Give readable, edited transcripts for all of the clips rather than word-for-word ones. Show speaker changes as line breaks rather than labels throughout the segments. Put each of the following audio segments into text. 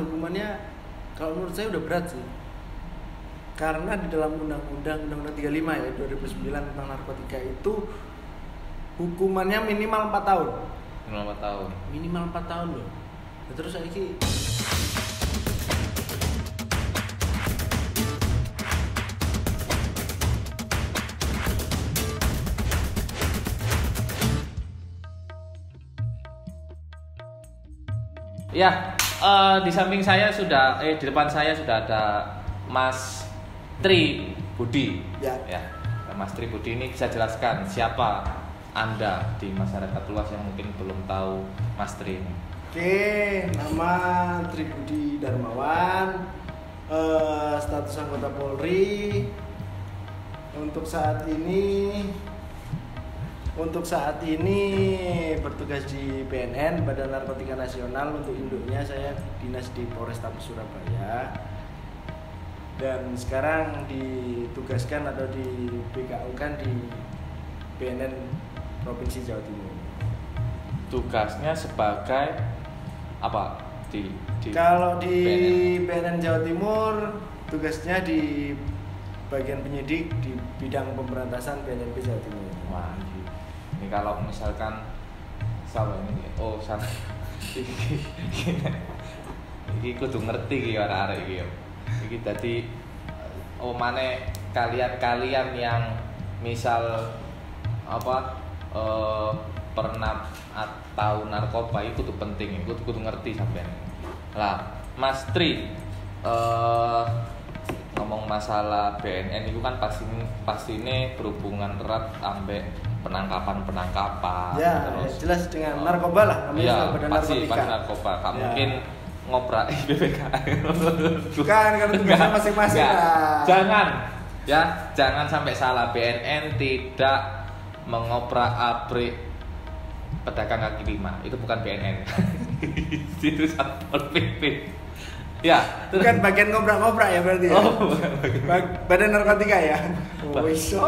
hukumannya kalau menurut saya udah berat sih. Karena di dalam Undang-Undang 35 ya 2009 tentang narkotika itu hukumannya minimal 4 tahun.
Minimal 4 tahun.
Minimal 4 tahun loh. Nah, terus saiki
Ya, di samping saya sudah, di depan saya sudah ada Mas Tri Budi.
Ya.
Mas Tri Budi ini bisa jelaskan siapa Anda di masyarakat luas yang mungkin belum tahu Mas Tri ini.
Oke, nama Tri Budi Darmawan, status anggota Polri. Untuk saat ini bertugas di BNN, Badan Narkotika Nasional. Untuk induknya saya dinas di Polrestabes Surabaya. Dan sekarang ditugaskan atau di BKU-kan di BNN Provinsi Jawa Timur.
Tugasnya sebagai apa?
Kalau di BNN Jawa Timur, tugasnya di bagian penyidik di bidang pemberantasan BNN Jawa Timur.
Wah, ini kalau misalkan sama ini, sana ini kudu ngerti iki arek-arek iki. Iki dadi omane kalian yang misal pernah tahu narkoba itu kudu penting, kudu ngerti sampean. Lah, Mas Tri ngomong masalah BNN itu kan pasti ini berhubungan erat ambek penangkapan
ya,
terus
jelas dengan narkoba lah, namanya
ya,
Badan
pasti
Narkotika.
narkoba. Gak
Ya.
mungkin ngobrak BPK.
Bukan, karena tugasnya masing-masing lah.
Jangan sampai salah. BNN tidak mengobrak-abrik pedagang kaki lima. Itu bukan BNN. Itu Satpol PP. Ya,
Bukan bagian ngobrak-ngobrak ya berarti ya.
Oh,
Badan Narkotika ya. Iso.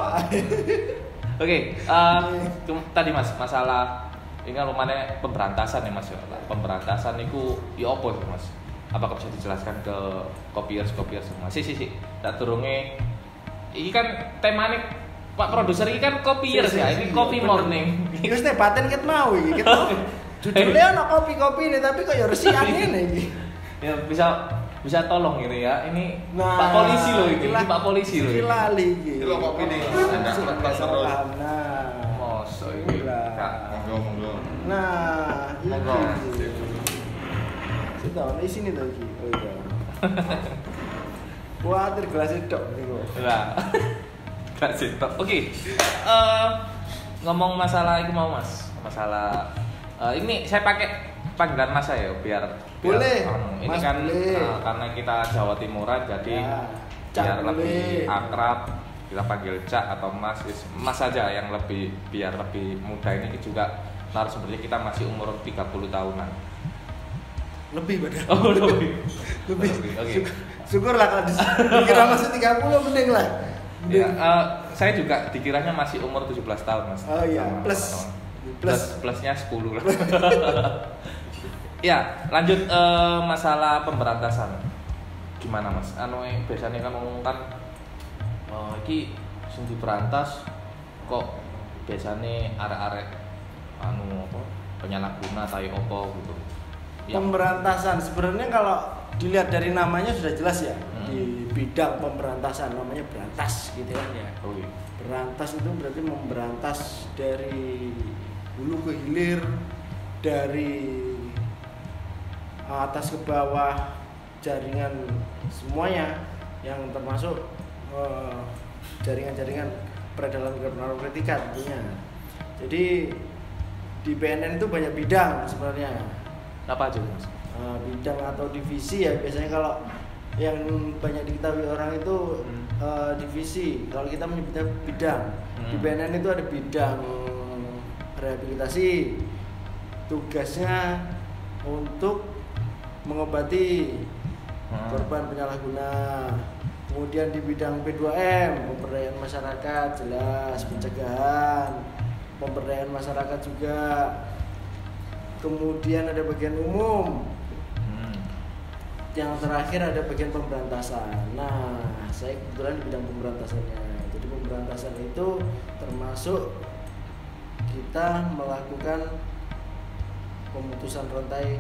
Oke, tadi Mas, masalah ini lumayan pemberantasan ya Mas. Pemberantasan itu ya apa sih Mas? Apakah bisa dijelaskan ke kopiers Mas? Si. Tak turunnya. Ini kan temanya Pak produser ini kan kopiers ya. Ini Coffee Morning.
Iki wis paten ket mau iki. Judulnya ana kopi-kopi ini tapi kok ya resikan ngene iki.
Ya bisa tolong ini ya. Ini
Nah,
Pak polisi loh ini. Ini Pak polisi loh
iki
ini.
lali iki.
Ini loh kopi nih. Ada terus.
Nah.
Mosok ini.
Monggo.
Nah,
Monggo.
Sudah, di sini tuh iki. Oh iya. Kuatir gelas itu niku.
Lah. Gak sitok. Oke. Ngomong masalah itu mau Mas. Masalah ini saya pakai panggilan Mas saya biar
Boleh.
Ini
Mas
kan
boleh.
karena kita Jawa Timuran jadi
Ya, Cak
biar lebih
boleh.
akrab, kita panggil Cak atau Mas. Mas saja yang biar lebih mudah. Ini juga narasumbernya kita masih umur 30 tahunan.
Lebih badan.
Oh, lebih.
Lebih.
Oke.
Syukurlah kalau dikira masih 30 mending lah.
Ya, saya juga dikiranya masih umur 17 tahun Mas.
Oh iya,
Sama
plus.
teman-teman. Plusnya 10 lah. Ya, lanjut masalah pemberantasan. Gimana Mas? Biasanya kan ngomong kan iki sing diberantas kok biasanya arek-arek penyalahguna tai opo gitu.
Pemberantasan sebenarnya kalau dilihat dari namanya sudah jelas ya.
Hmm.
Di bidang pemberantasan namanya berantas gitu kan ya.
Oh iya.
Berantas itu berarti memberantas dari hulu ke hilir, dari atas ke bawah, jaringan semuanya yang termasuk jaringan-jaringan peredaran narkotika tentunya. Jadi di BNN itu banyak bidang sebenarnya.
Apa aja Mas?
Bidang atau divisi ya biasanya kalau yang banyak diketahui orang itu divisi. Kalau kita menyebutnya bidang. Di BNN itu ada bidang rehabilitasi. Tugasnya untuk mengobati korban penyalahguna. Kemudian di bidang P2M, pemberdayaan masyarakat, jelas pencegahan, pemberdayaan masyarakat juga. Kemudian ada bagian umum. yang terakhir ada bagian pemberantasan. Nah, saya kebetulan di bidang pemberantasannya. Jadi pemberantasan itu termasuk kita melakukan pemutusan rantai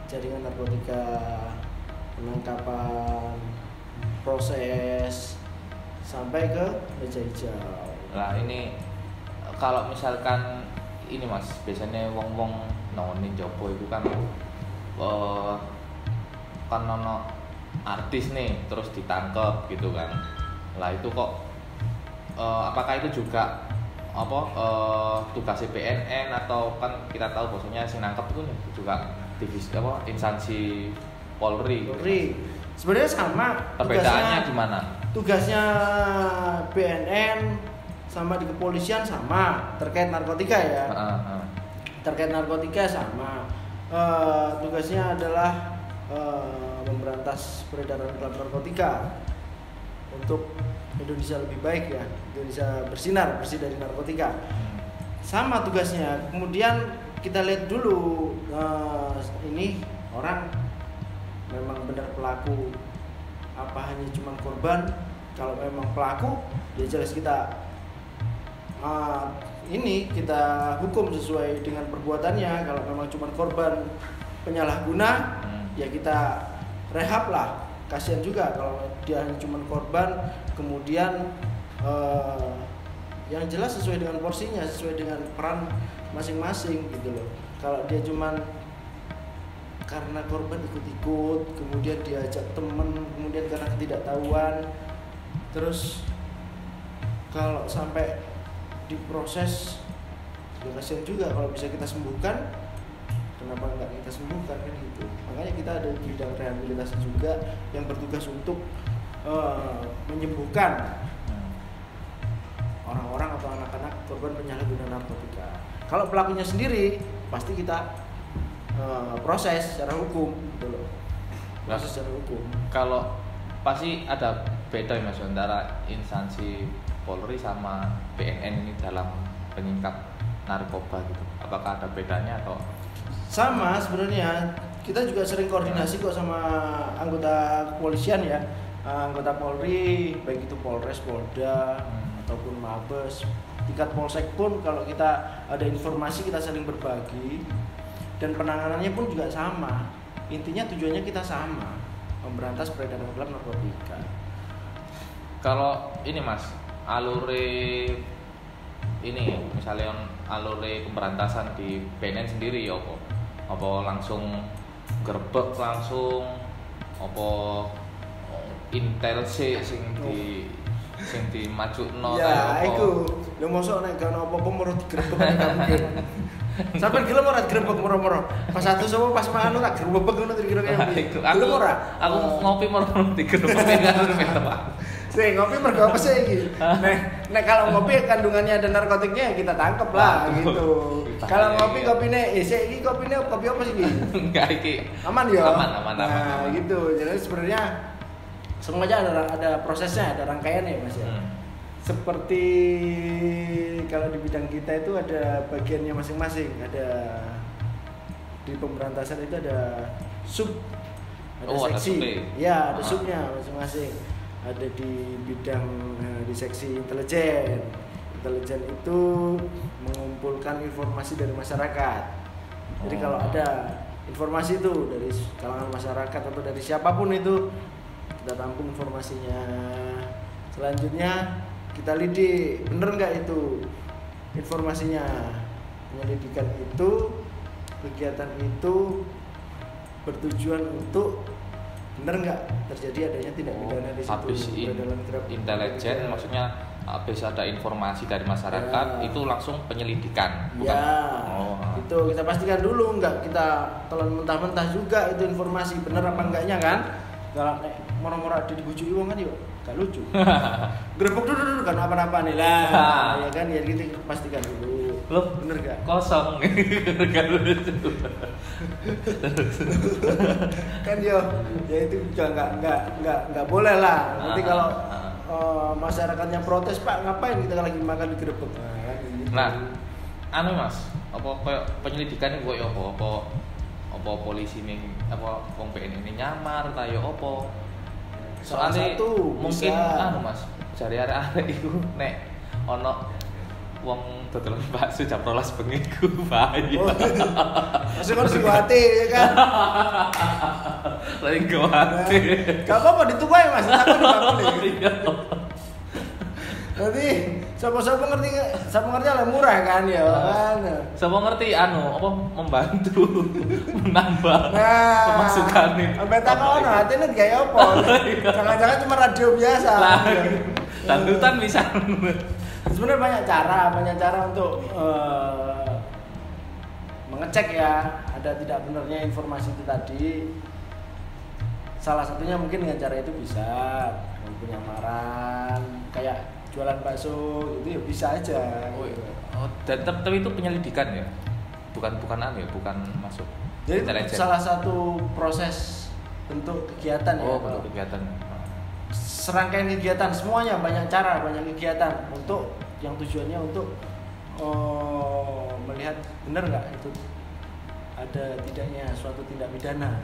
jaringan narkotika, penangkapan, proses sampai ke meja hijau.
Nah ini kalau misalkan ini mas, biasanya wong-wong nongoni jopo itu kan kan nono artis nih terus ditangkep gitu kan. Lah itu kok apakah itu juga tugasnya BNN atau kan kita tahu bahwasanya si nangkep itu nih juga divisi instansi Polri.
Sebenarnya sama.
Perbedaannya gimana?
Tugasnya BNN sama di kepolisian sama terkait narkotika ya. Terkait narkotika sama. Tugasnya adalah memberantas peredaran gelap narkotika untuk Indonesia lebih baik ya. Indonesia bersinar, bersih dari narkotika. Sama tugasnya. Kemudian kita lihat dulu ini orang memang benar pelaku apa hanya cuma korban. Kalau memang pelaku ya jelas kita kita hukum sesuai dengan perbuatannya. Kalau memang cuma korban penyalahguna ya kita rehab lah. Kasihan juga kalau dia hanya cuma korban kemudian yang jelas sesuai dengan porsinya, sesuai dengan peran masing-masing gitu loh. Kalau dia cuman karena korban ikut-ikut, kemudian diajak temen, kemudian karena ketidaktahuan, terus kalau sampai diproses, ya kasihan juga. Kalau bisa kita sembuhkan, kenapa nggak kita sembuhkan kan gitu. Makanya kita ada di bidang rehabilitasi juga yang bertugas untuk menyembuhkan orang-orang atau anak-anak korban penyalahgunaan narkotika. Kalau pelakunya sendiri pasti kita proses secara hukum gitu loh. Proses secara hukum.
Kalau pasti ada beda ya mas antara instansi Polri sama BNN ini dalam penyingkap narkoba gitu. Apakah ada bedanya atau
sama sebenarnya? Kita juga sering koordinasi kok sama anggota kepolisian ya. Anggota Polri, baik itu Polres, Polda ataupun Mabes, tingkat Polsek pun kalau kita ada informasi kita saling berbagi dan penanganannya pun juga sama. Intinya tujuannya kita sama, memberantas peredaran gelap narkotika.
Kalau ini mas, alure ini misalnya alure pemberantasan di BNN sendiri ya apa langsung gerbek langsung apa intel sing di majukno
ya iku lho mosok nek gak ono apa-apa moro digrebek gak mungkin. Sampai gelem ora digrebek moro-moro. Pas satu sama pas mangan ora digrebek ngono kira-kira piye. Gelem ora?
Aku ngopi moro-moro digrebek karo Pak.
Sing ngopi mergo apa sih iki? Nek kalau ngopi kandungannya ada narkotiknya ya kita tangkep lah gitu. Kalau ngopi kopine sik iki kopi apa sih iki?
Enggak iki.
Aman ya?
Aman.
Gitu. Jadi sebenarnya semuanya ada prosesnya, ada rangkaiannya ya Mas ya. Seperti kalau di bidang kita itu ada bagiannya masing-masing. Ada di pemberantasan itu ada sub, ada seksi. Ya, ada subnya masing-masing. Ada di bidang di seksi intelijen. Intelijen itu mengumpulkan informasi dari masyarakat. Jadi kalau ada informasi itu dari kalangan masyarakat atau dari siapapun itu kita tampung informasinya. Selanjutnya kita lidik, bener nggak itu informasinya. Penyelidikan itu, kegiatan itu bertujuan untuk bener nggak terjadi adanya tindak pidana di situ.
Habis intelijen maksudnya habis ada informasi dari masyarakat itu langsung penyelidikan bukan?
Itu kita pastikan dulu, nggak kita telan mentah-mentah juga itu informasi bener apa enggaknya kan. Kalau moro-moro ada dibujuki wong kan yo gak lucu. Grebek dulu kan apa-apa nih lah. Ya kan ya gitu pastikan dulu.
Loh,
bener gak?
Kosong. Gak lucu.
Kan yo ya itu juga enggak boleh lah. Nanti kalau masyarakatnya protes, Pak, ngapain kita lagi makan digerebek?
Nah, anu Mas, apa kayak penyelidikan kok ya apa apa polisi ning apa wong PN ini nyamar ta yo apa.
Salah
Soalnya
satu
mungkin
bisa.
Mas, jare arek-arek iku nek ana wong dodolan bakso jam 12 bengi ku bahaya.
Masih kan hati ya kan.
Lagi hati.
Gak apa-apa ditukai Mas, takon dibakoni.
Iya.
Nanti siapa ngerti oleh murah kan ya kan.
Siapa ngerti apa membantu menambah
Nah,
pemasukan nih.
sampai takon hatine gaya apa? Jangan-jangan cuma radio biasa.
Lah, dangdutan bisa.
Sebenarnya banyak cara untuk mengecek ya ada tidak benarnya informasi itu tadi. Salah satunya mungkin dengan cara itu bisa penyamaran kayak jualan bakso itu ya bisa aja.
Tapi itu penyelidikan ya, bukan masuk.
Jadi itu
intelijen.
salah satu proses bentuk kegiatan ya.
Bentuk kegiatan.
Serangkaian kegiatan semuanya banyak cara, banyak kegiatan untuk yang tujuannya untuk melihat benar nggak itu ada tidaknya suatu tindak pidana.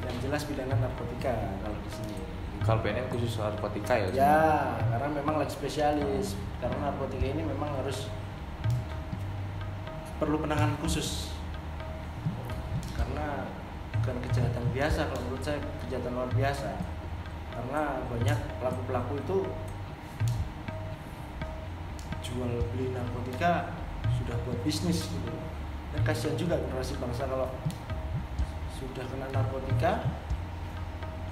Yang jelas pidana narkotika kalau di sini.
Kalau BNN khusus narkotika ya?
Ya, karena memang leg spesialis. Karena narkotika ini memang harus perlu penanganan khusus. Karena bukan kejahatan biasa, kalau menurut saya kejahatan luar biasa. Karena banyak pelaku-pelaku itu jual beli narkotika sudah buat bisnis gitu. Dan kasihan juga generasi bangsa kalau sudah kena narkotika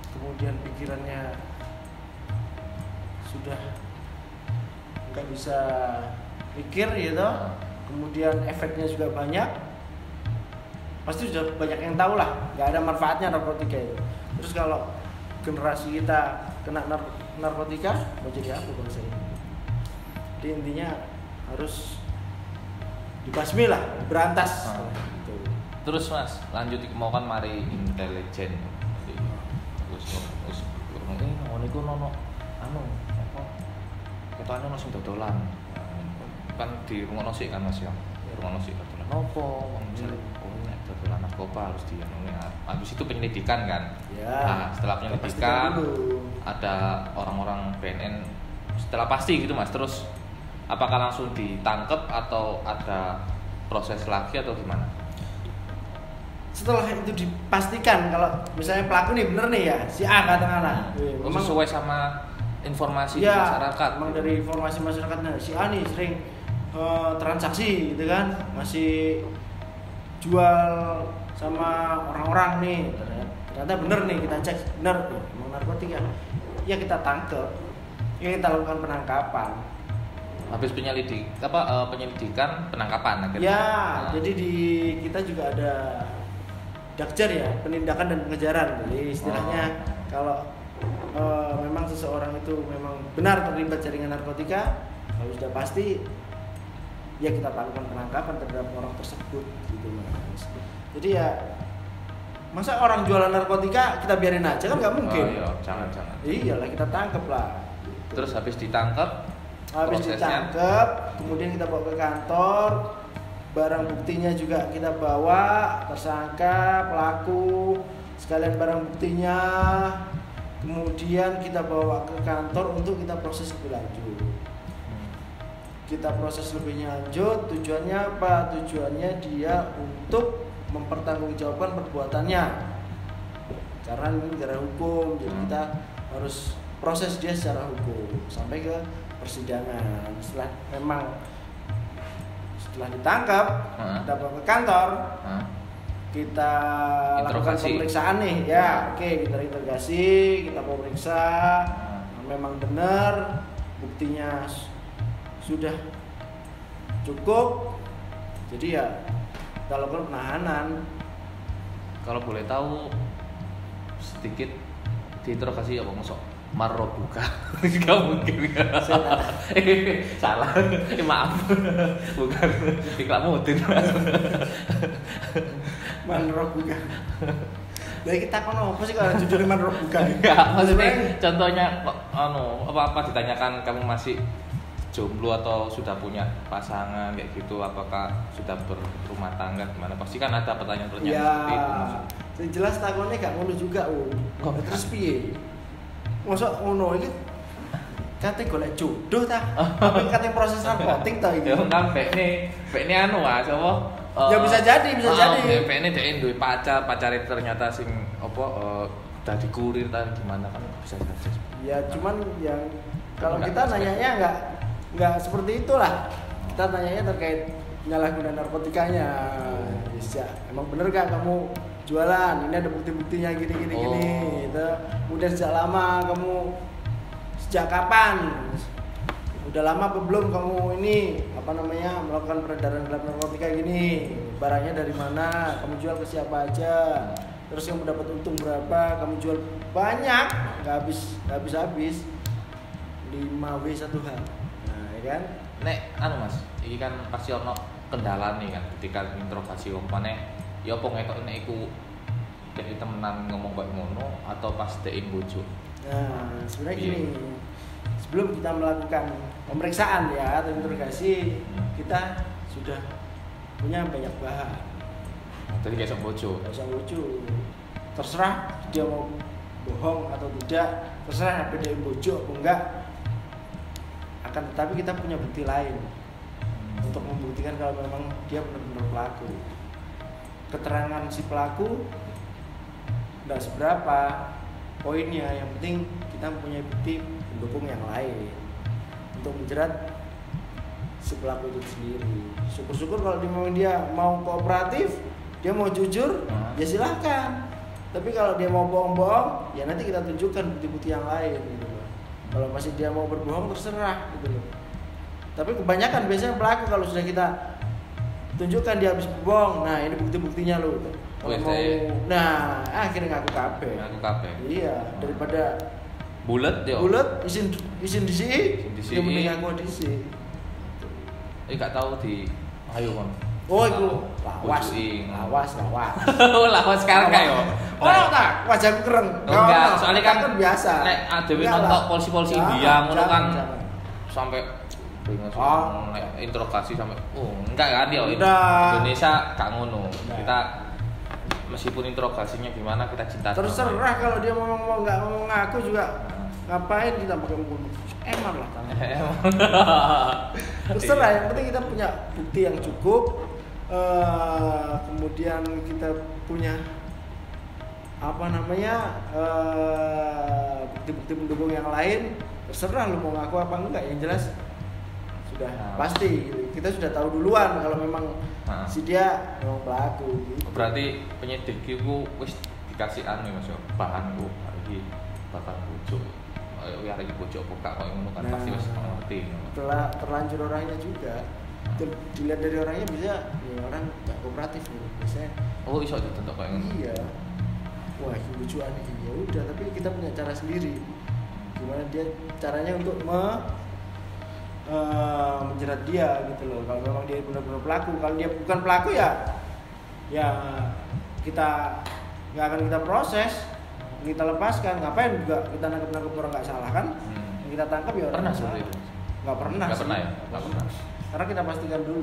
kemudian pikirannya sudah nggak bisa mikir gitu, kemudian efeknya juga banyak, pasti sudah banyak yang tahu lah nggak ada manfaatnya narkotika itu. Terus kalau generasi kita kena narkotika mau jadi apa bangsa ini? Jadi intinya harus dibasmi lah, berantas gitu.
Terus Mas, lanjut mau kan mari intelijen. Terus niku nono apa? Ketane ono sing dodolan. Kan di rumah nasi kan Mas ya. Rumah nasi dodolan. Nopo wong misale nek dodolan narkoba harus dianune. Habis itu penyelidikan kan.
Ya.
Nah, setelah penyelidikan ada orang-orang BNN setelah pasti gitu Mas. Terus apakah langsung ditangkap atau ada proses lagi atau gimana?
Setelah itu dipastikan kalau misalnya pelaku nih bener nih ya si A katakanlah
Memang sesuai sama informasi
ya,
masyarakat.
Memang dari informasi masyarakatnya si A nih sering transaksi gitu kan, masih jual sama orang-orang nih. Ternyata bener nih, kita cek bener memang narkotika. Ya kita tangkep, ya kita lakukan penangkapan.
Habis penyelidikan penangkapan akhirnya.
Ya, jadi di kita juga ada Dakjar ya, penindakan dan pengejaran. Jadi istilahnya kalau memang seseorang itu memang benar terlibat jaringan narkotika, kalau sudah pasti ya kita lakukan penangkapan terhadap orang tersebut gitu Mas. Jadi ya masa orang jualan narkotika kita biarin aja kan nggak mungkin.
Oh iya, jangan.
Iyalah kita tangkep lah.
Terus habis ditangkap,
ditangkap, kemudian kita bawa ke kantor. Barang buktinya juga kita bawa, tersangka, pelaku, sekalian barang buktinya. Kemudian kita bawa ke kantor untuk kita proses lebih lanjut. Kita proses lebih lanjut, tujuannya apa? Tujuannya dia untuk mempertanggungjawabkan perbuatannya. Karena ini negara hukum, jadi kita harus proses dia secara hukum sampai ke persidangan. Setelah ditangkap, kita bawa ke kantor, kita lakukan pemeriksaan nih, ya, oke, kita interogasi, kita periksa, memang benar, buktinya sudah cukup, jadi ya kita lakukan penahanan.
Kalau boleh tahu sedikit diinterogasi apa masuk Marrobuka? Gak mungkin. Salah. Maaf. Bukan iklan Mutin.
Marrobuka. Jadi kita kono apa sih kalau jujur Marrobuka?
Enggak, maksudnya contohnya apa ditanyakan kamu masih jomblo atau sudah punya pasangan kayak gitu, apakah sudah berumah tangga gimana, pasti kan ada pertanyaan-pertanyaan
Ya,
seperti itu Mas.
sing jelas takonnya gak ngono juga,
Kok
Nah, terus piye? Mosok ngono iki kate golek jodoh ta? Apa kate proses narkotik ta iki?
Ya kan bekne anu Mas, apa?
Ya bisa jadi, bisa jadi.
Bekne dhek duwe pacare ternyata sing apa udah dikurir tadi gimana kan bisa jadi.
Ya cuman yang kalau
Enggak,
kita
enggak
nanyanya nggak seperti itulah. Kita nanyanya terkait penyalahgunaan narkotikanya. Bisa. Emang bener gak kamu jualan? Ini ada bukti-buktinya gini. Itu. Kemudian sejak lama kamu, sejak kapan? Udah lama apa belum kamu ini melakukan peredaran gelap narkotika gini? Barangnya dari mana? Kamu jual ke siapa aja? Terus yang mendapat untung berapa? Kamu jual banyak, nggak habis 5W 1H. Nah, ya kan?
Nek anu Mas, iki kan pasti ono kendala nih kan ketika interogasi umpamane ya apa ngetokne iku dek temenan ngomong kayak ngono atau pas dekin bojo.
Nah, sebenarnya
Iya.
gini, sebelum kita melakukan pemeriksaan ya atau interogasi, kita sudah punya banyak bahan.
Jadi kayak sok bojo.
Gak usah lucu, terserah dia mau bohong atau tidak, terserah apa dia bojo atau enggak. Akan tetapi kita punya bukti lain untuk membuktikan kalau memang dia benar-benar pelaku. Keterangan si pelaku enggak seberapa poinnya, yang penting kita mempunyai bukti pendukung yang lain untuk menjerat si pelaku itu sendiri. Syukur-syukur kalau memang dia mau kooperatif, dia mau jujur, ya silahkan. Tapi kalau dia mau bohong-bohong, ya nanti kita tunjukkan bukti-bukti yang lain gitu loh. Kalau masih dia mau berbohong, terserah gitu loh. Tapi kebanyakan biasanya pelaku kalau sudah kita tunjukkan dia habis berbohong, nah ini bukti-buktinya loh. Kalau mau, nah akhirnya ngaku kabeh.
Ngaku kabeh.
Iya, daripada
Bulet yo.
bulet isin di sini,
Isin
dia mending
disi.
ngaku di sini.
Gak tahu di ayo kon.
Oh itu lawas,
Bujuing.
lawas.
Lawas sekarang kayak yo.
Oh tak, wajahku kereng.
Enggak, soalnya kan
biasa.
Nek adewe
Enggak
nonton
lah.
polisi-polisi
Jangan,
India ngono kan
jangan.
sampai bingung
Oh.
nek interogasi sampai enggak kan yo.
Udah.
Indonesia gak ngono.
Udah.
Kita meskipun interogasinya gimana kita cinta.
Terserah kalau dia mau nggak mau ngaku juga, ngapain kita pakai bunuh? Emang lah tangan. Terserah, yang penting kita punya bukti yang cukup. Kemudian kita punya bukti-bukti pendukung yang lain. Terserah lu mau ngaku apa enggak, yang jelas sudah pasti kita sudah tahu duluan kalau memang si dia memang pelaku gitu.
Berarti penyidik itu wis dikasih anu Mas yo, bahan ku iki bakal bojo. Ayo ya iki bojo buka koyo ngono kan pasti wis ngerti.
Setelah terlanjur orangnya juga, dilihat dari orangnya bisa ya orang nggak kooperatif nih biasanya.
Oh iso ditentuk koyo ngono.
Iya, wah ini lucuan ini, ya udah, tapi kita punya cara sendiri gimana dia caranya untuk menjerat dia gitu loh. Kalau memang dia benar-benar pelaku, kalau dia bukan pelaku ya kita nggak akan kita proses, kita lepaskan. Ngapain juga kita nangkep orang nggak salah kan? Yang kita tangkap ya orang
Pernah
nggak
seperti
salah.
itu?
Nggak pernah
Nggak
sih.
pernah ya? Nggak pernah.
Karena kita pastikan dulu.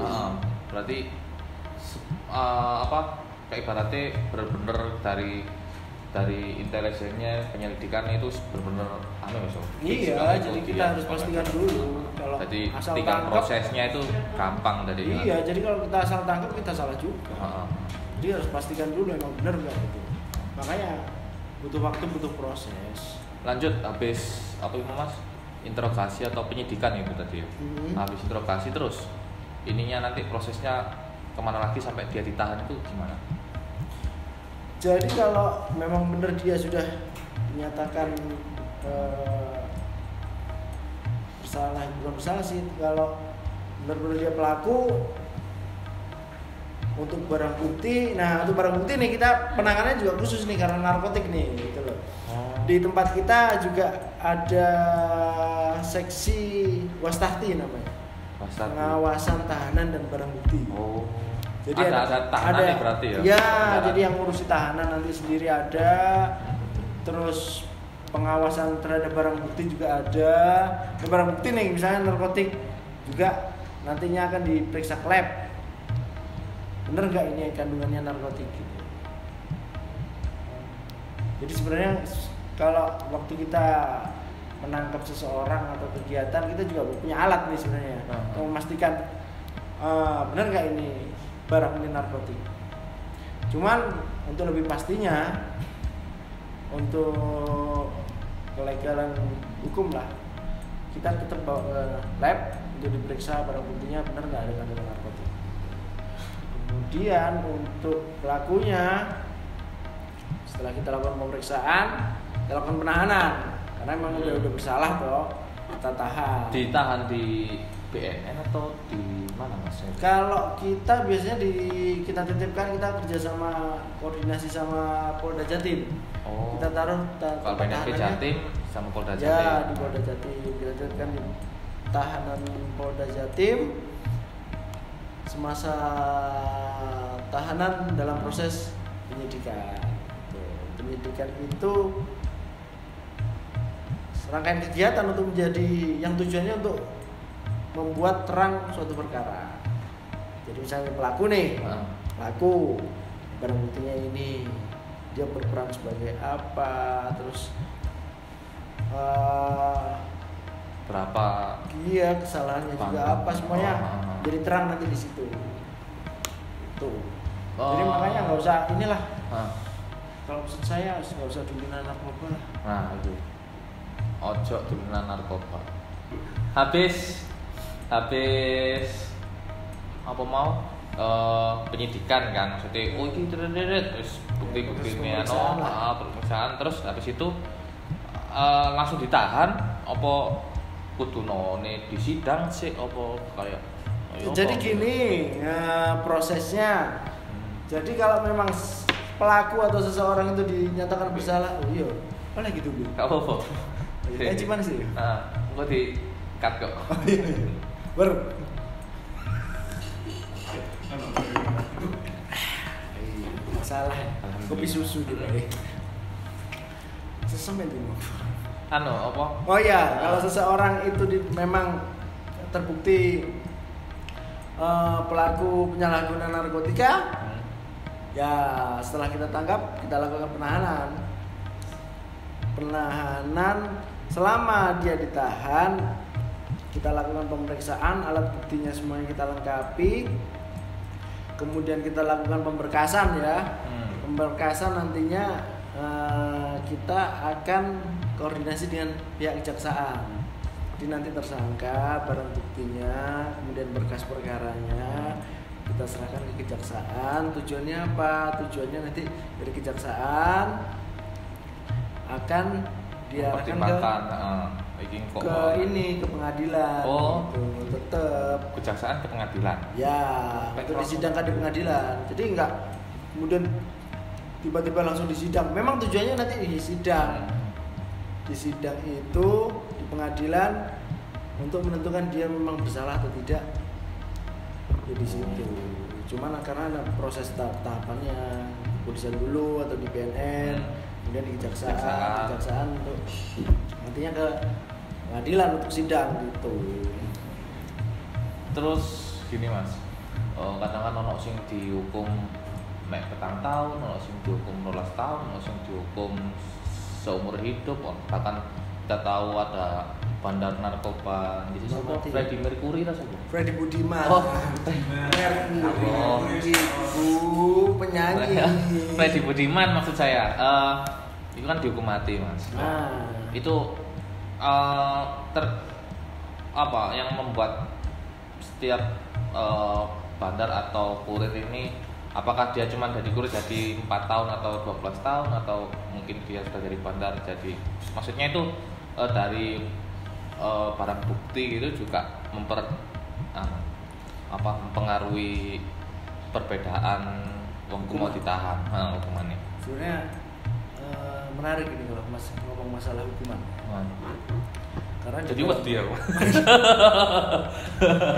Berarti apa kayak ibaratnya bener-bener dari intelijennya penyelidikan itu bener-bener anu ya so.
Iya, jadi kita harus pastikan dulu kalau
jadi
asal
tinggal
tangkap.
prosesnya itu gampang tadi.
Iya, jadi kalau kita asal tangkap kita salah juga.
Heeh.
Jadi harus pastikan dulu emang benar nggak gitu. Makanya butuh waktu, butuh proses.
Lanjut habis apa itu Mas? Interogasi atau penyidikan itu tadi. Habis interogasi terus ininya nanti prosesnya kemana lagi sampai dia ditahan itu gimana?
Jadi kalau memang benar dia sudah dinyatakan bersalah, bukan bersalah sih, kalau benar-benar dia pelaku, untuk barang bukti, nah untuk barang bukti nih kita penanganannya juga khusus nih karena narkotik nih gitu loh. Di tempat kita juga ada seksi wastahti namanya, pengawasan tahanan dan barang bukti.
Oh.
Jadi
ada tahanan berarti ya?
Ya, jadi yang ngurusi tahanan nanti sendiri ada, terus pengawasan terhadap barang bukti juga ada. Nah, barang bukti nih misalnya narkotik juga nantinya akan diperiksa ke lab. Bener nggak ini kandungannya narkotik gitu. Jadi sebenarnya kalau waktu kita menangkap seseorang atau kegiatan, kita juga punya alat nih sebenarnya untuk memastikan benar nggak ini barang ini narkotik. Cuman untuk lebih pastinya, untuk kelegalan hukum lah, kita tetap bawa ke lab untuk diperiksa barang buktinya benar nggak ada kandungan narkotik. Kemudian untuk pelakunya, setelah kita lakukan pemeriksaan, kita lakukan penahanan karena memang udah bersalah toh, kita tahan.
Ditahan di BNN atau di mana Mas?
Kalau kita biasanya kita titipkan, kita kerjasama koordinasi sama Polda Jatim.
Oh.
Kita taruh
Kalau PNP Jatim sama Polda Jatim.
Ya, di Polda Jatim. Kita titipkan di tahanan Polda Jatim semasa tahanan dalam proses penyidikan. Penyidikan itu serangkaian kegiatan untuk menjadi yang tujuannya untuk membuat terang suatu perkara. Jadi misalnya pelaku nih, pelaku barang buktinya ini, dia berperan sebagai apa, terus
berapa
iya kesalahannya juga apa, semuanya jadi terang nanti di situ. Tuh. Jadi makanya nggak usah inilah. Kalau maksud saya nggak usah duluan narkoba lah.
Nah itu, ojo duluan narkoba. Habis apa mau penyidikan kan, maksudnya oh ini terus bukti-bukti ini pemeriksaan, terus habis itu langsung ditahan apa kudu none di sidang sih apa kayak
jadi gini prosesnya. Jadi kalau memang pelaku atau seseorang itu dinyatakan bersalah, oh iya boleh gitu Bu.
Gak apa-apa.
Gimana sih?
Nah, kok di cut kok.
Salah. Kopi susu gitu. Sesemen itu.
Apa?
Oh iya, kalau seseorang itu memang terbukti pelaku penyalahgunaan narkotika, ya setelah kita tangkap, kita lakukan penahanan. Selama dia ditahan, kita lakukan pemeriksaan, alat buktinya semuanya kita lengkapi. Kemudian kita lakukan pemberkasan ya. Pemberkasan nantinya kita akan koordinasi dengan pihak kejaksaan. Jadi nanti tersangka, barang buktinya, kemudian berkas perkaranya kita serahkan ke kejaksaan. Tujuannya apa? Tujuannya nanti dari kejaksaan akan diarahkan ke pengadilan.
Oh,
gitu. Tetap
kejaksaan ke pengadilan.
Ya, untuk disidangkan di pengadilan. Jadi enggak kemudian tiba-tiba langsung disidang. Memang tujuannya nanti di sidang. Di sidang itu di pengadilan untuk menentukan dia memang bersalah atau tidak. Jadi situ. Cuman karena ada proses tahapannya, kepolisian dulu atau di BNN, kemudian di kejaksaan untuk nantinya ke pengadilan untuk sidang gitu.
Terus gini Mas, kadang-kadang ono sing dihukum mek petang tahun, ono sing dihukum 12 tahun, ono sing dihukum seumur hidup, bahkan kita tahu ada bandar narkoba di sini Freddie Mercury lah saja.
Freddie Budiman.
Oh,
penyanyi.
Freddie Budiman maksud saya. Itu kan dihukum mati Mas.
Nah,
itu yang membuat setiap bandar atau kurir ini, apakah dia cuma dari kurir jadi 4 tahun atau 12 tahun atau mungkin dia sudah dari bandar jadi, maksudnya itu dari barang bukti itu juga mempengaruhi perbedaan hukum mau ditahan hukumannya.
Sebenarnya menarik ini kalau Mas ngomong masalah hukuman. Karena
jadi wedi ya.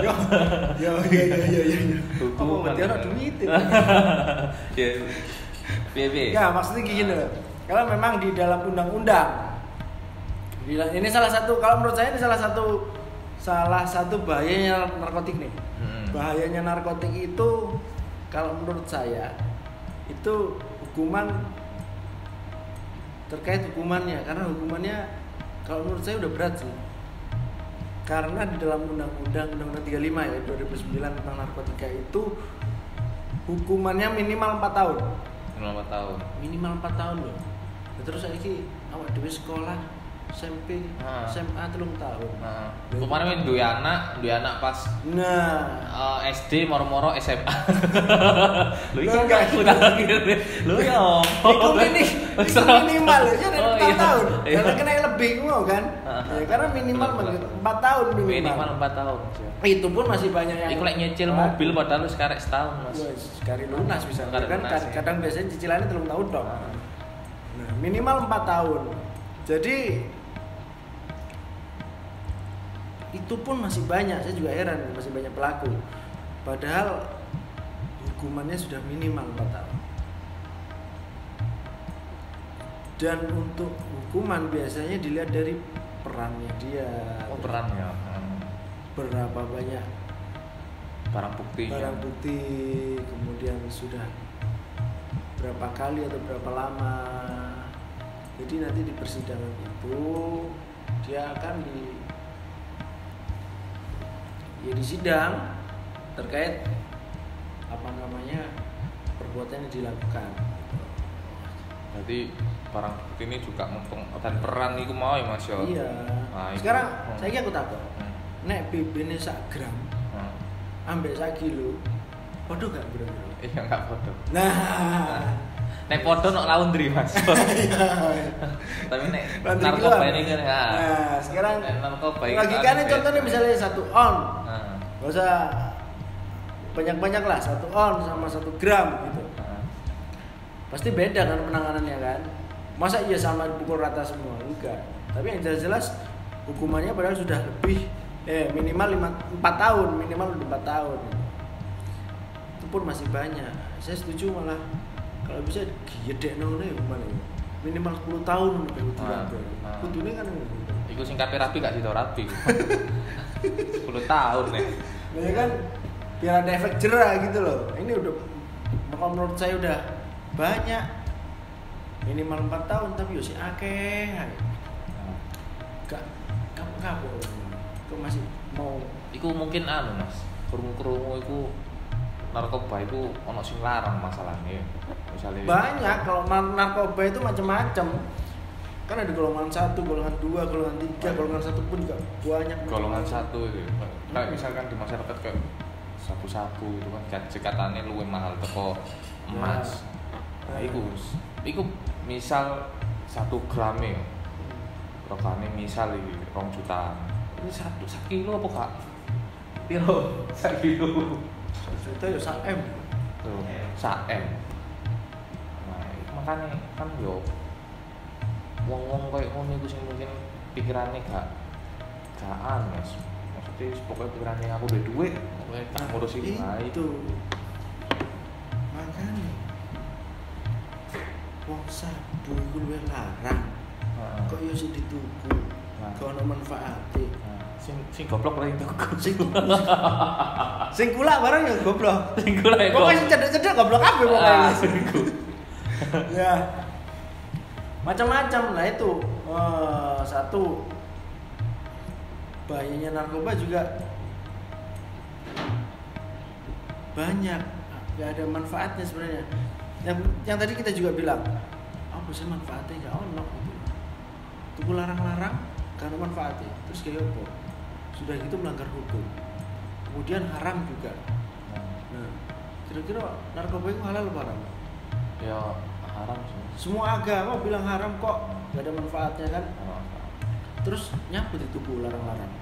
Yo. Hukuman dia ada duit.
Ya. Piye.
Ya, maksudnya gini loh. Kalau memang di dalam undang-undang, ini salah satu, kalau menurut saya ini salah satu salah satu bahayanya narkotik nih. Bahayanya narkotik itu kalau menurut saya itu hukuman terkait hukumannya, karena hukumannya kalau menurut saya udah berat sih. Karena di dalam Undang-Undang 35 ya 2009 tentang narkotika itu hukumannya minimal 4 tahun. Minimal 4 tahun loh. Terus saiki awak dhewe sekolah SMP, SMA 3 tahun.
Kemarin duwe anak pas SD moro-moro SMA. Lho iki
enggak
udah lagi. Lho ya.
Itu minimal ya 4 tahun. Karena kena lebih mau kan. Ya, karena minimal 4 tahun
Minimal 4 tahun.
Itu pun masih banyak yang
iku lek nyicil mobil padahal wis karek setahun, Mas.
Sekali lunas bisa. Kan kadang biasanya cicilannya 3 tahun dong. Nah, minimal 4 tahun. Jadi itu pun masih banyak, saya juga heran masih banyak pelaku. Padahal hukumannya sudah minimal 4 tahun. Dan untuk hukuman biasanya dilihat dari perannya dia.
Perannya.
Berapa banyak
barang bukti,
kemudian sudah berapa kali atau berapa lama. Jadi nanti di persidangan itu dia akan disidang terkait perbuatan yang dilakukan.
Jadi barang bukti ini juga mumpung dan peran itu mau ya Mas yo.
Iya.
Nah,
sekarang saya aku takut. Nek BB-ne 1 gram, ambek 1 kilo, podo gak bro?
Iya gak podo.
Nah,
nek podo nok laundry Mas. Tapi nek narkoba ini kan.
Nah, sekarang
narkoba ini.
logikanya contohnya misalnya 1 on. Gak usah banyak-banyak lah, 1 on sama 1 gram gitu. Pasti beda kan penanganannya kan. Masa iya sama dipukul rata semua? Enggak. Tapi yang jelas-jelas hukumannya padahal sudah lebih minimal 4 tahun, minimal 4 tahun. Itu pun masih banyak. Saya setuju malah kalau bisa giyedekno ngene hukuman iki. Minimal 10 tahun lebih utuh. Kudune kan ngono.
Iku sing kape rapi gak sido rapi. 10 tahun nih.
Ya kan biar ada efek jerah gitu loh. Ini udah menurut saya udah banyak. Minimal 4 tahun tapi yo sik akeh. Gak kamu kok masih mau
iku mungkin Mas. Krungu-krungu iku narkoba itu ono sing larang masalahnya. Misalnya
banyak kalau narkoba itu macam-macam. Kan ada golongan 1, golongan 2, golongan 3, golongan 1 pun juga banyak.
Golongan 1 itu. Kayak misalkan di masyarakat kayak sabu-sabu itu kan cekatannya luwih mahal teko emas. Nah, iku misal 1 gram e. Rokane misal iki 2 juta. Ini 1 kilo apa kak? Piro? 1 kilo.
1 juta ya 1 M.
Tuh, 1 M. Nah, makanya kan yo wong-wong kayak ngono iku sing mungkin pikirannya gak Mas. Maksudnya pokoknya pikirannya aku udah duit, pokoknya tak ngurus itu.
Makanya wong sabu iku luwih larang. Kok yo sing dituku. Kok ono manfaate.
Sing goblok ora tuku.
Sing kulak barang ya goblok.
Sing kulak ya.
Pokoke sing cedek-cedek goblok kabeh pokoke. Ya. Macam-macam lah itu. Satu bahayanya narkoba juga banyak, nggak ada manfaatnya sebenarnya. Yang tadi kita juga bilang, apa sih manfaatnya nggak ono gitu. Tuku larang-larang karena manfaatnya, terus kayak apa? Sudah gitu melanggar hukum. Kemudian haram juga. Nah, kira-kira narkoba itu halal apa haram?
Ya haram sih.
Semua agama bilang haram kok, nggak ada manfaatnya kan? Terus nyapa dituku larang-larang.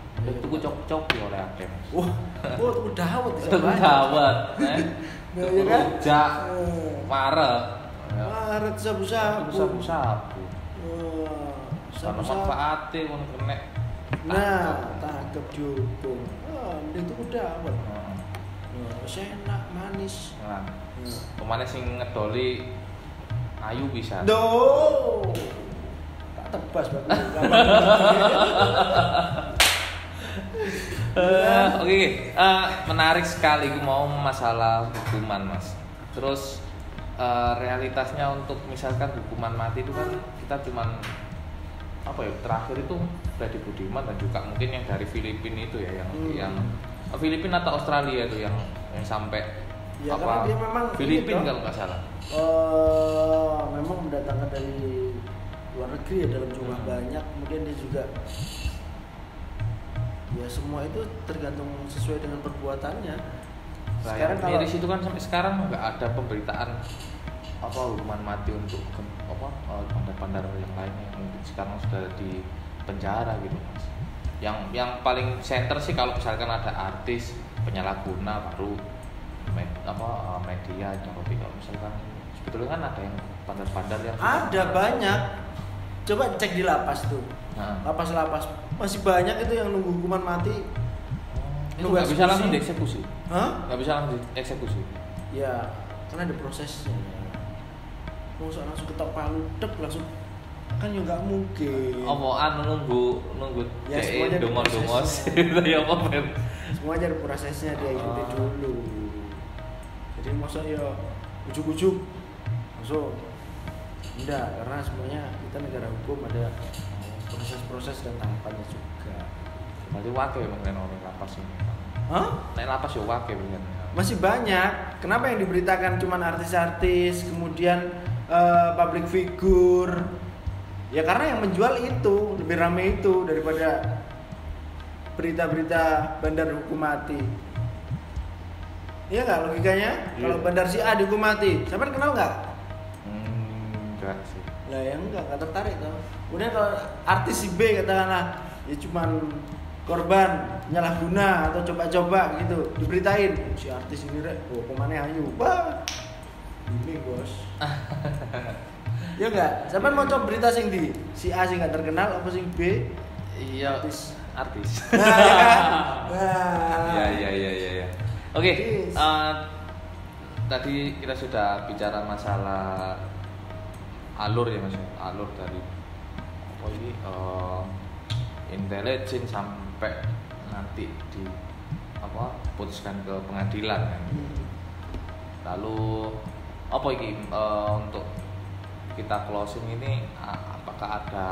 Tuku cop-cop ya oleh akeh.
Wah, tuku dawet bisa
Tuku dawet,
Iya kan?
Rujak, Maret.
Maret sabu-sabu.
Sabu-sabu. Sama
Sabu-sabu.
manfaatnya ngono kena.
Nah, tangkep dihukum. Mending tuku dawet. Enak, manis.
Nah, kemana sing ngedoli ayu bisa.
Do. Tak tebas banget.
Oke, menarik sekali. Gue mau masalah hukuman, Mas. Terus realitasnya untuk misalkan hukuman mati itu kan kita cuman apa ya, terakhir itu Freddy Budiman dan juga mungkin yang dari Filipina itu ya, yang Filipina atau Australia itu yang sampai
ya, karena dia memang
Filipina kalau nggak salah.
Memang mendatangkan dari luar negeri ya dalam jumlah banyak, kemudian dia juga ya semua itu tergantung sesuai dengan perbuatannya.
Sekarang miris itu kan sampai sekarang nggak ada pemberitaan apa hukuman mati untuk apa bandar-bandar yang lainnya yang mungkin sekarang sudah di penjara gitu, Mas. Yang paling center sih kalau misalkan ada artis penyalahguna baru media atau kalau misalkan sebetulnya kan ada yang bandar-bandar yang
ada banyak. Coba cek di lapas tuh. Lapas-lapas masih banyak itu yang nunggu hukuman mati.
Itu nggak bisa langsung dieksekusi.
Hah?
Nggak bisa langsung dieksekusi.
Ya, karena ada prosesnya. Mau langsung ketok palu, dep langsung kan juga nggak mungkin.
Nunggu
ya semuanya
dongos ya apa Ben?
Semuanya ada prosesnya, dia ikuti dulu. Jadi masa ya ujuk-ujuk langsung enggak, karena semuanya kita negara hukum, ada proses-proses dan tahapannya juga.
Berarti wakil mengenai orang lapas ini.
Hah?
Naik lapas ya wakil kan.
Masih banyak. Kenapa yang diberitakan cuman artis-artis, kemudian public figure? Ya karena yang menjual itu lebih ramai itu daripada berita-berita bandar hukum mati. Iya nggak logikanya?
Iya.
Kalau bandar si A dihukum mati, siapa kenal nggak?
Enggak sih.
Lah ya nggak tertarik tuh. Kemudian kalau artis si B katakanlah, ya cuman korban penyalahguna atau coba-coba gitu, diberitain si artis ini rek, hukumannya ayu, wah ini bos. Ya enggak, siapa mau coba berita sing di si A sing nggak terkenal apa sing B?
Iya, artis.
Nah, ya kan?
Iya. Oke, tadi kita sudah bicara masalah alur ya Mas, alur dari apa ini intelijen sampai nanti di apa putuskan ke pengadilan kan. Lalu apa ini untuk kita closing ini apakah ada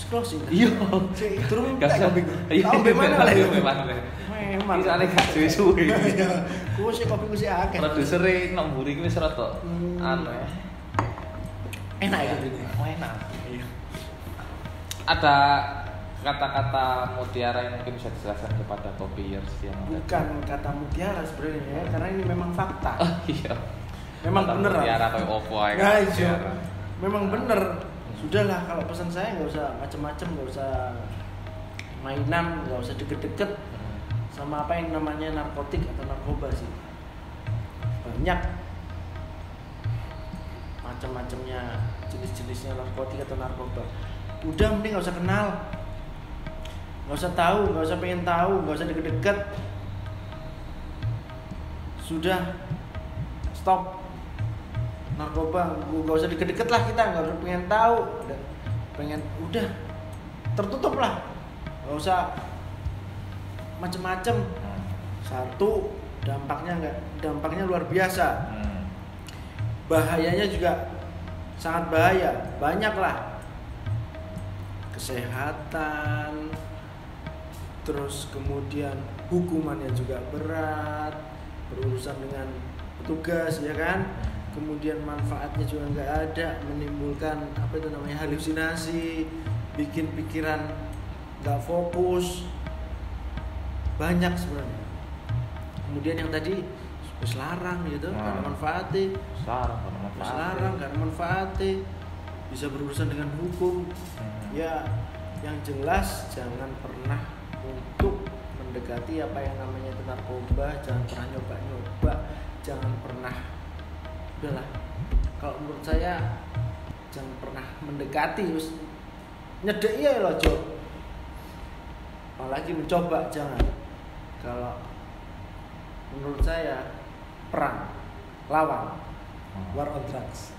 closing?
Iya.
Turun
Gak
tak
usah.
kopi.
Iya,
Tahu bagaimana lah?
Memang.
Memang.
Bisa nek gak suwe-suwe.
Ku sih kopi ku sih akeh.
Produsere nang mburi iki wis rada anu ya.
Enak ya kopi.
Oh, enak. Iya. Ada kata-kata mutiara yang mungkin bisa dijelaskan kepada kopiers yang
bukan kata mutiara sebenarnya ya, karena ini memang fakta.
Oh, iya.
Memang bener.
Mutiara kayak opo ae.
Nah, iya. Memang bener. Sudahlah kalau pesan saya nggak usah macem-macem, nggak usah mainan, nggak usah deket-deket sama apa yang namanya narkotik atau narkoba sih. Banyak macam-macamnya, jenis-jenisnya narkotik atau narkoba. Udah mending nggak usah kenal, nggak usah tahu, nggak usah pengen tahu, nggak usah deket-deket. Sudah stop narkoba, nggak usah deket-deket lah, kita nggak usah pengen tahu, udah tertutup lah, nggak usah macem-macem. Satu, dampaknya luar biasa, bahayanya juga sangat bahaya, banyak lah, kesehatan, terus kemudian hukumannya juga berat, berurusan dengan petugas ya kan. Kemudian manfaatnya juga nggak ada, menimbulkan apa itu namanya halusinasi, bikin pikiran nggak fokus, banyak sebenarnya. Kemudian yang tadi wis larang gitu, karena manfaatnya, larang karena manfaatnya, bisa berurusan dengan hukum. Ya, yang jelas jangan pernah untuk mendekati apa yang namanya itu narkoba, jangan pernah nyoba-nyoba, jangan pernah. Udahlah, kalau menurut saya jangan pernah mendekati, terus nyedek ya loh Jo, apalagi mencoba jangan. Kalau menurut saya perang, lawan, war on drugs.